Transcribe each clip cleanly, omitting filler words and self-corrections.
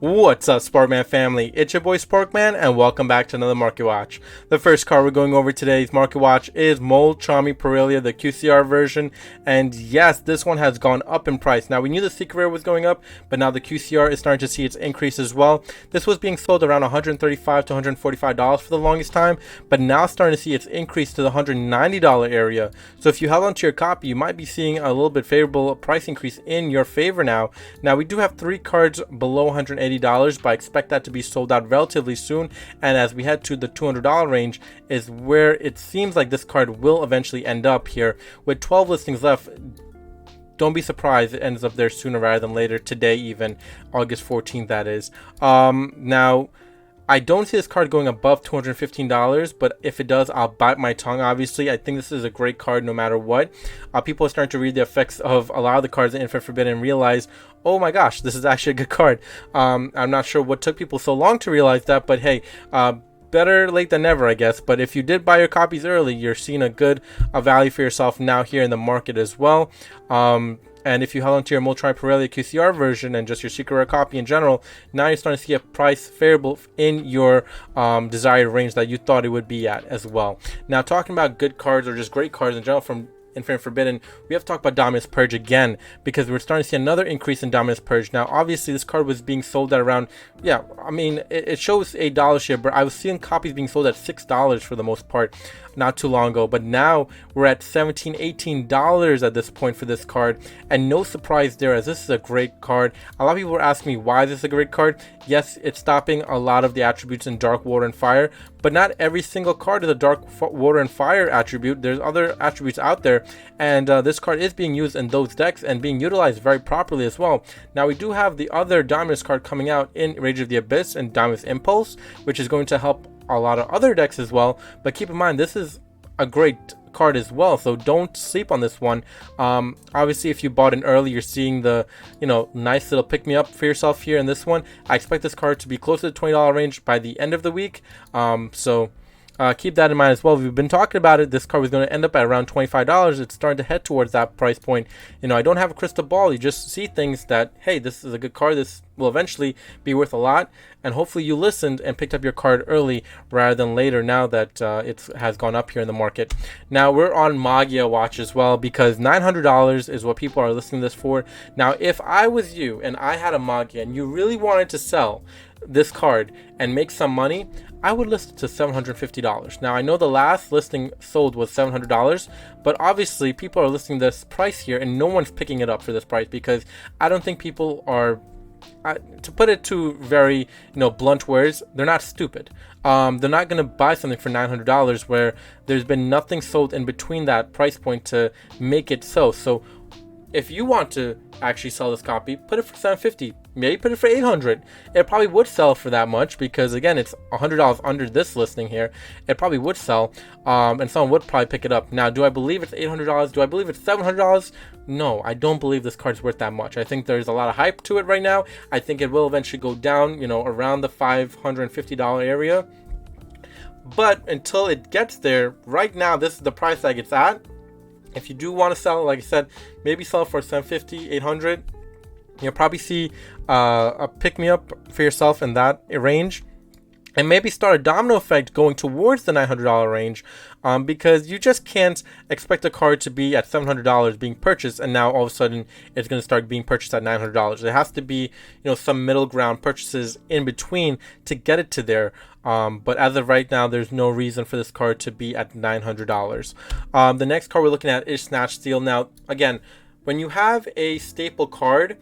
What's up, Sparkman family? It's your boy Sparkman, and welcome back to another Market Watch. The first card we're going over today's Market Watch is Mulcharmy, the QCR version, and yes, this one has gone up in price. Now, we knew the Secret Rare was going up, but now the QCR is starting to see its increase as well. This was being sold around $135 to $145 for the longest time, but now starting to see its increase to the $190 area. So if you held onto your copy, you might be seeing a little bit favorable price increase in your favor now. Now, we do have 3 cards below $180, but I expect that to be sold out relatively soon, and as we head to the $200 range is where it seems like this card will eventually end up here. With 12 listings left, don't be surprised it ends up there sooner rather than later, today even, August 14th that is. Now I don't see this card going above $215, but if it does, I'll bite my tongue. Obviously, I think this is a great card no matter what. People are starting to read the effects of a lot of the cards in Infinite Forbidden and realize, oh my gosh, this is actually a good card. I'm not sure what took people so long to realize that, but hey, better late than never, I guess. But if you did buy your copies early, you're seeing a good value for yourself now here in the market as well. And if you held onto your Mulcharmy QCR version and just your Secret Rare copy in general, now you're starting to see a price favorable in your desired range that you thought it would be at as well. Now, talking about good cards or just great cards in general from Infinite Forbidden, we have to talk about Dominus Purge again, because we're starting to see another increase in Dominus Purge. Now, obviously, this card was being sold at around, yeah, I mean, it shows $8 here, but I was seeing copies being sold at $6 for the most part not too long ago. But now we're at $17, $18 at this point for this card, and no surprise there, as this is a great card. A lot of people were asking me, why is this a great card? Yes, it's stopping a lot of the attributes in Dark, Water, and Fire, but not every single card is a Dark, Water, and Fire attribute. There's other attributes out there, and this card is being used in those decks and being utilized very properly as well. Now, we do have the other Dominus card coming out in Rage of the Abyss and Dominus Impulse, which is going to help a lot of other decks as well. But keep in mind, this is a great card as well, so don't sleep on this one. Obviously, if you bought in early, you're seeing the nice little pick me up for yourself here in this one. I expect this card to be close to the $20 range by the end of the week, so keep that in mind as well. We've been talking about it. This card was going to end up at around $25. It's starting to head towards that price point. I don't have a crystal ball. You just see things that, hey, this is a good card. This will eventually be worth a lot. And hopefully you listened and picked up your card early rather than later, now that it has gone up here in the market. Now, we're on Magia watch as well, because $900 is what people are listing this for. Now, if I was you and I had a Magia and you really wanted to sell this card and make some money, I would list it to $750. Now, I know the last listing sold was $700, but obviously people are listing this price here and no one's picking it up for this price, because I don't think people are, to put it to very blunt words, they're not stupid. They're not going to buy something for $900 where there's been nothing sold in between that price point to make it so if you want to actually sell this copy, put it for $750, maybe put it for $800. It probably would sell for that much, because again, it's $100 under this listing here. It probably would sell, and someone would probably pick it up. Now, do I believe it's $800? Do I believe it's $700? No, I don't believe this card's worth that much. I think there's a lot of hype to it right now. I think it will eventually go down, around the $550 area. But until it gets there, right now, this is the price tag it's at. If you do want to sell, like I said, maybe sell for $750, $800. You'll probably see a pick-me-up for yourself in that range. And maybe start a domino effect going towards the $900 range, because you just can't expect a card to be at $700 being purchased, and now all of a sudden it's going to start being purchased at $900. There has to be, some middle ground purchases in between to get it to there. But as of right now, there's no reason for this card to be at $900. The next card we're looking at is Snatch Steal. Now, again, when you have a staple card,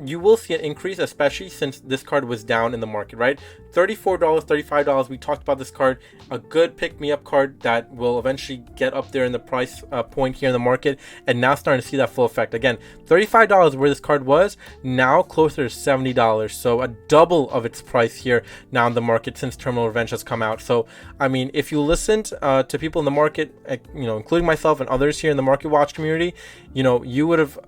you will see an increase, especially since this card was down in the market, right? $34, $35. We talked about this card, a good pick-me-up card that will eventually get up there in the price point here in the market, and now starting to see that full effect. Again, $35 where this card was, now closer to $70. So a double of its price here now in the market since Terminal Revenge has come out. So, I mean, if you listened to people in the market, including myself and others here in the Market Watch community, you would have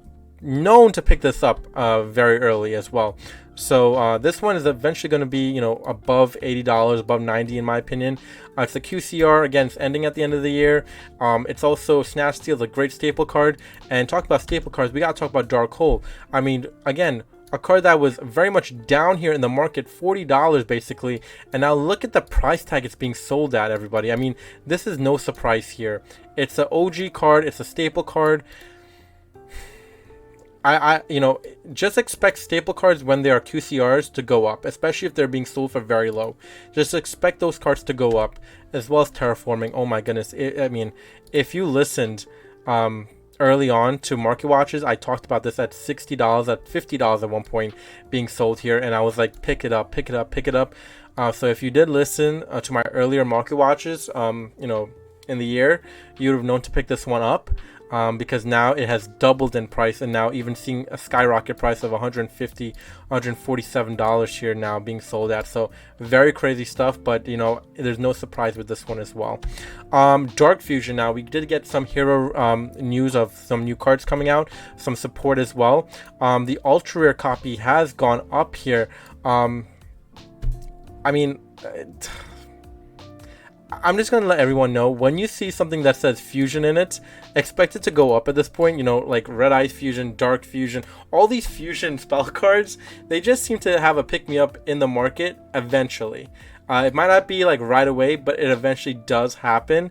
known to pick this up very early as well. So this one is eventually going to be above $80, above $90 in my opinion. It's the QCR. Again, it's ending at the end of the year. It's also Snatch Steal, a great staple card. And talk about staple cards, we got to talk about Dark Hole. I mean, again, a card that was very much down here in the market, $40 basically, and now look at the price tag it's being sold at, everybody. I mean, this is no surprise here. It's an OG card, it's a staple card. You know, just expect staple cards when they are QCRs to go up, especially if they're being sold for very low. Just expect those cards to go up, as well as terraforming. Oh my goodness. I mean, if you listened early on to market watches, I talked about this at $60, at $50 at one point being sold here, and I was like, pick it up, pick it up, pick it up. So if you did listen to my earlier market watches, you know, in the year, you would have known to pick this one up. Because now it has doubled in price, and now even seeing a skyrocket price of $150, $147 here now being sold at. So very crazy stuff, but you know, there's no surprise with this one as well. Dark Fusion, now we did get some hero news of some new cards coming out, some support as well. The ultra rare copy has gone up here. I mean, I'm just gonna let everyone know, when you see something that says fusion in it, expect it to go up at this point. You know, like Red Eyes Fusion, Dark Fusion, all these fusion spell cards, they just seem to have a pick-me-up in the market eventually. It might not be like right away, but it eventually does happen.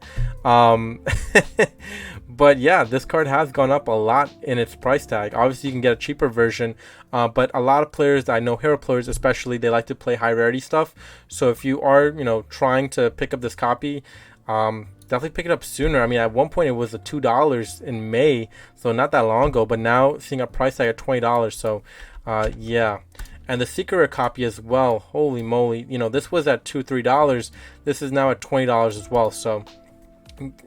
But yeah, this card has gone up a lot in its price tag. Obviously, you can get a cheaper version, but a lot of players, I know hero players especially, they like to play high rarity stuff. So if you are, you know, trying to pick up this copy, definitely pick it up sooner. I mean, at one point it was at $2 in May, so not that long ago, but now seeing a price tag at $20. So yeah. And the secret rare copy as well, holy moly, you know, this was at $2-3. This is now at $20 as well. So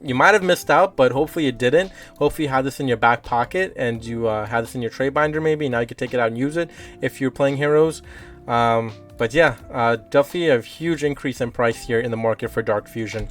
you might have missed out, but hopefully you didn't. Hopefully you had this in your back pocket, and you had this in your tray binder maybe. Now you can take it out and use it if you're playing heroes. But yeah, definitely a huge increase in price here in the market for Dark Fusion.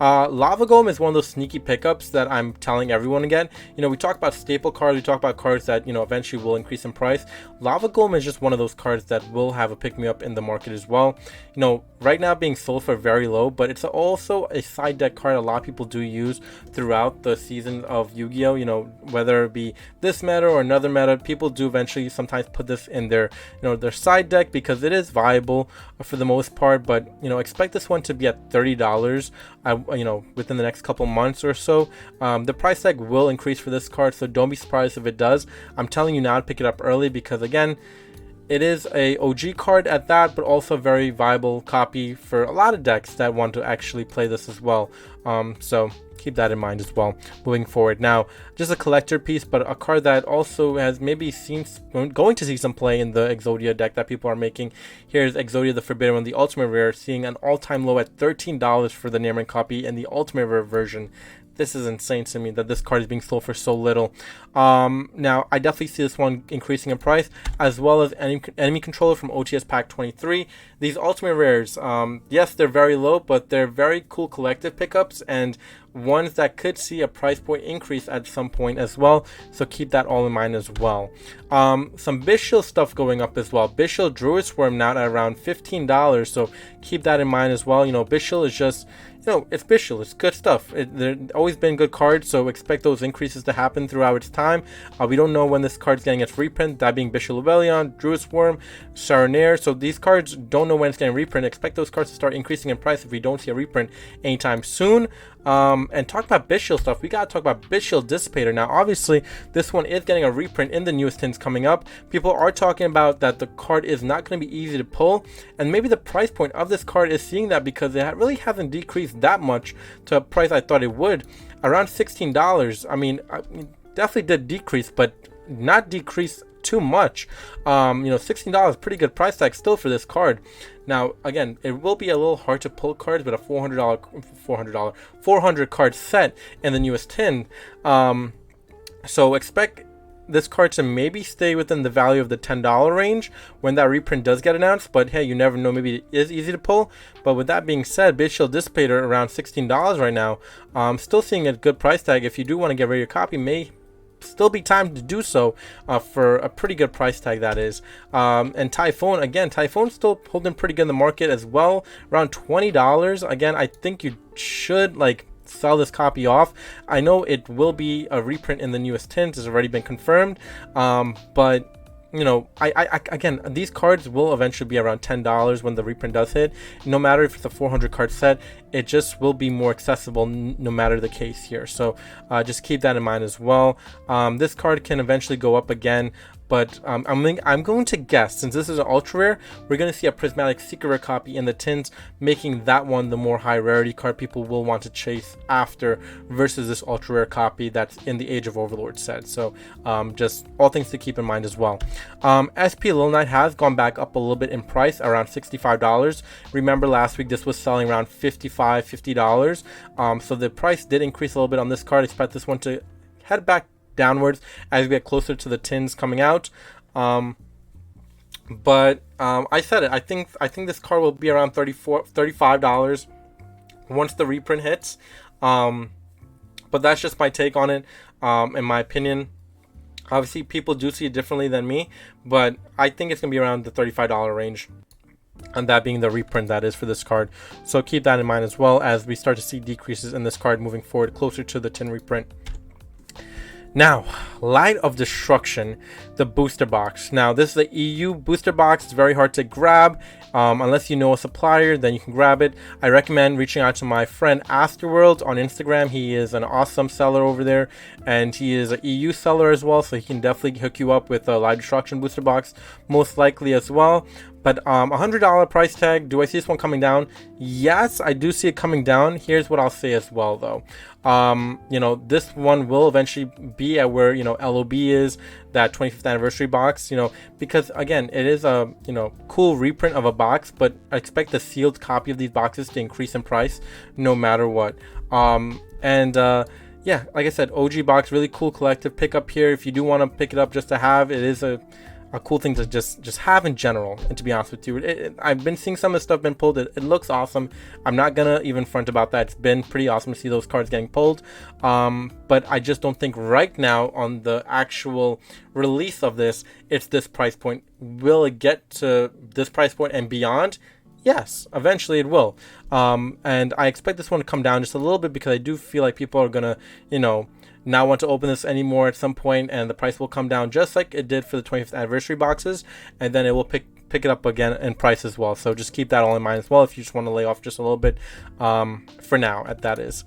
Lava Golem is one of those sneaky pickups that I'm telling everyone again. You know, we talk about staple cards, we talk about cards that, you know, eventually will increase in price. Lava Golem is just one of those cards that will have a pick-me-up in the market as well. You know, right now being sold for very low, but it's also a side deck card a lot of people do use throughout the season of Yu-Gi-Oh! You know, whether it be this meta or another meta, people do eventually sometimes put this in their, you know, their side deck because it is viable for the most part. But, you know, expect this one to be at $30. You know, within the next couple months or so. The price tag will increase for this card, so don't be surprised if it does. I'm telling you now to pick it up early because, again, it is a OG card at that, but also a very viable copy for a lot of decks that want to actually play this as well. So keep that in mind as well moving forward. Now, just a collector piece, but a card that also has maybe going to see some play in the Exodia deck that people are making. Here's Exodia the Forbidden One, the Ultimate Rare, seeing an all-time low at $13 for the Nearman copy and the Ultimate Rare version. This is insane to me that this card is being sold for so little. Now, I definitely see this one increasing in price, as well as enemy controller from OTS Pack 23. These Ultimate Rares, yes, they're very low, but they're very cool collective pickups, and ones that could see a price point increase at some point as well. So keep that all in mind as well. Some Bystial stuff going up as well. Bystial Druid Swarm now at around $15. So keep that in mind as well. You know, Bystial is just, you know, it's Bystial. It's good stuff. They're always been good cards, so expect those increases to happen throughout its time. We don't know when this card's getting its reprint, that being Bystial Rebellion, Druid Swarm, Saronair. So these cards don't know when it's getting reprint. Expect those cards to start increasing in price if we don't see a reprint anytime soon. And talk about Bystial stuff, we gotta talk about Bystial Dissipator. Now, obviously, this one is getting a reprint in the newest tins coming up. People are talking about that the card is not going to be easy to pull, and maybe the price point of this card is seeing that because it really hasn't decreased that much to a price I thought it would, around $16. I mean, definitely did decrease, but not decrease too much. You know, $16, pretty good price tag still for this card. Now, again, it will be a little hard to pull cards, but a $400 card set in the newest tin. So expect this card to maybe stay within the value of the $10 range when that reprint does get announced. But hey, you never know, maybe it is easy to pull. But with that being said, Bystial Dissipator around $16 right now. Still seeing a good price tag. If you do want to get rid of your copy, may still be time to do so for a pretty good price tag, that is. And Typhoon, again, Typhoon's still holding pretty good in the market as well, around $20. Again, I think you should like sell this copy off. I know it will be a reprint in the newest tins, it's already been confirmed, but you know, again, these cards will eventually be around $10 when the reprint does hit. No matter if it's a 400 card set, it just will be more accessible no matter the case here. So just keep that in mind as well. This card can eventually go up again, but I'm going to guess, since this is an ultra rare, we're going to see a prismatic secret rare copy in the tins, making that one the more high rarity card people will want to chase after, versus this ultra rare copy that's in the Age of Overlord set. So just all things to keep in mind as well. SP Little Knight has gone back up a little bit in price, around $65. Remember last week this was selling around $50. So the price did increase a little bit on this card. Expect this one to head back downwards as we get closer to the tins coming out. But I said it, I think this card will be around $35 once the reprint hits. But that's just my take on it. In my opinion, obviously people do see it differently than me, but I think it's gonna be around the $35 range, and that being the reprint that is for this card. So keep that in mind as well as we start to see decreases in this card moving forward closer to the tin reprint. Now, Light of Destruction, the booster box. Now, this is the EU booster box. It's very hard to grab. Unless you know a supplier, then you can grab it. I recommend reaching out to my friend Astroworld on Instagram. He is an awesome seller over there, and he is an EU seller as well, so he can definitely hook you up with a Light of Destruction booster box, most likely as well. But $100 price tag. Do I see this one coming down? Yes, I do see it coming down. Here's what I'll say as well, though. You know, this one will eventually be at where, you know, LOB is, that 25th anniversary box, you know, because again, it is a, you know, cool reprint of a box, but I expect the sealed copy of these boxes to increase in price no matter what. Yeah, like I said, OG box, really cool collective pickup here. If you do want to pick it up just to have, it is a cool thing to just have in general. And to be honest with you, I've been seeing some of the stuff been pulled. It looks awesome. I'm not gonna even front about that. It's been pretty awesome to see those cards getting pulled, but I just don't think right now on the actual release of this, it's this price point. Will it get to this price point and beyond? Yes, eventually it will. And I expect this one to come down just a little bit, because I do feel like people are gonna, you know, not want to open this anymore at some point, and the price will come down just like it did for the 25th anniversary boxes, and then it will pick it up again in price as well. So just keep that all in mind as well if you just want to lay off just a little bit for now, that is.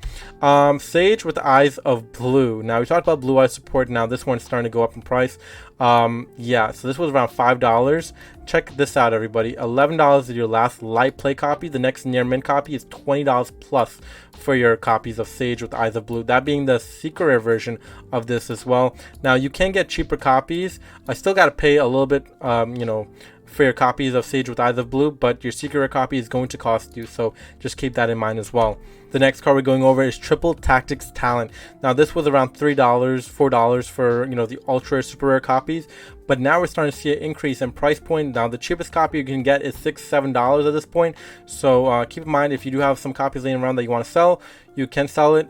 Sage with Eyes of Blue. Now we talked about Blue Eye support. Now this one's starting to go up in price. Yeah, so this was around $5. Check this out, everybody. $11 is your last light play copy. The next near mint copy is $20 plus for your copies of Sage with Eyes of Blue, that being the secret rare version of this as well. Now you can get cheaper copies. I still got to pay a little bit, you know, for your copies of Sage with Eyes of Blue, but your secret rare copy is going to cost you, so just keep that in mind as well. The next card we're going over is Triple Tactics Talent. Now this was around $3, $4 for, you know, the ultra super rare copies, but now we're starting to see an increase in price point. Now the cheapest copy you can get is $6, $7 at this point, so keep in mind if you do have some copies laying around that you want to sell, you can sell it.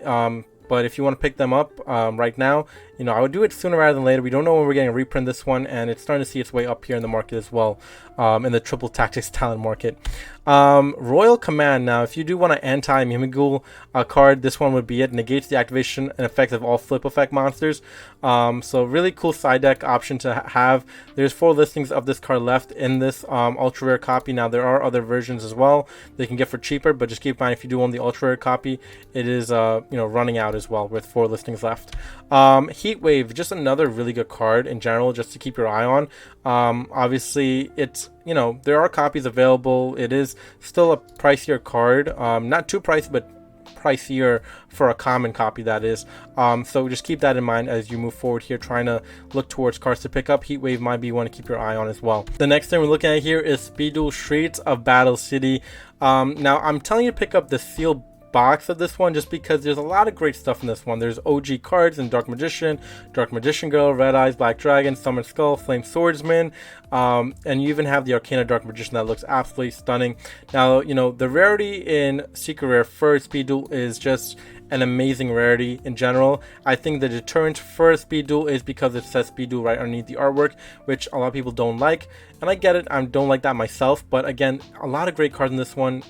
But if you want to pick them up right now, you know, I would do it sooner rather than later. We don't know when we're getting a reprint this one, and it's starting to see its way up here in the market as well, in the Triple Tactics Talent market. Royal Command. Now, if you do want an anti-Mimigul card, this one would be it. Negates the activation and effects of all flip effect monsters. So really cool side deck option to have. There's 4 listings of this card left in this ultra rare copy. Now there are other versions as well they can get for cheaper, but just keep in mind if you do own the ultra rare copy, it is you know, running out as well with 4 listings left. Heat Wave, just another really good card in general, just to keep your eye on. Obviously it's, you know, there are copies available. It is still a pricier card, not too pricey, but pricier for a common copy, that is. So just keep that in mind as you move forward here, trying to look towards cards to pick up. Heatwave might be one to keep your eye on as well. The next thing we're looking at here is Speed Duel Streets of Battle City. Now I'm telling you to pick up the sealed box of this one just because there's a lot of great stuff in this one. There's OG cards in Dark Magician Girl, Red Eyes, Black Dragon, Summoned Skull, Flame Swordsman, and you even have the Arcana Dark Magician that looks absolutely stunning. Now, you know, the rarity in Secret Rare for Speed Duel is just an amazing rarity in general. I think the deterrent for Speed Duel is because it says Speed Duel right underneath the artwork, which a lot of people don't like. and I get it, I don't like that myself, but again, a lot of great cards in this one.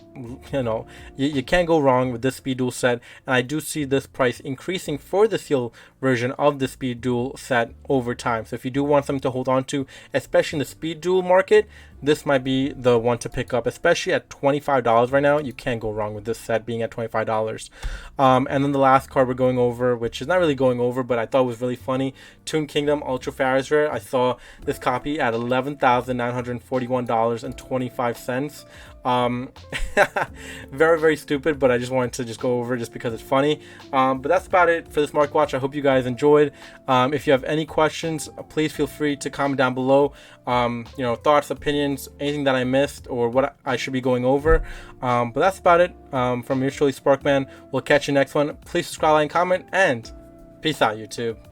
You know, you can't go wrong with this Speed Duel set, and I do see this price increasing for the seal version of the Speed Duel set over time. So if you do want something to hold on to, especially in the Speed Duel market, this might be the one to pick up, especially at $25 right now. You can't go wrong with this set being at $25. And then the last card we're going over, which is not really going over, but I thought was really funny, Toon Kingdom Ultra Pharaoh's Rare. I saw this copy at $11,941.25. Very, very stupid, but I just wanted to just go over it just because it's funny. But that's about it for this Market Watch. I hope you guys enjoyed. If you have any questions, please feel free to comment down below. You know, thoughts, opinions, anything that I missed or what I should be going over. But that's about it. From yours truly, Sparkman. We'll catch you next one. Please subscribe, like, and comment, and peace out, YouTube.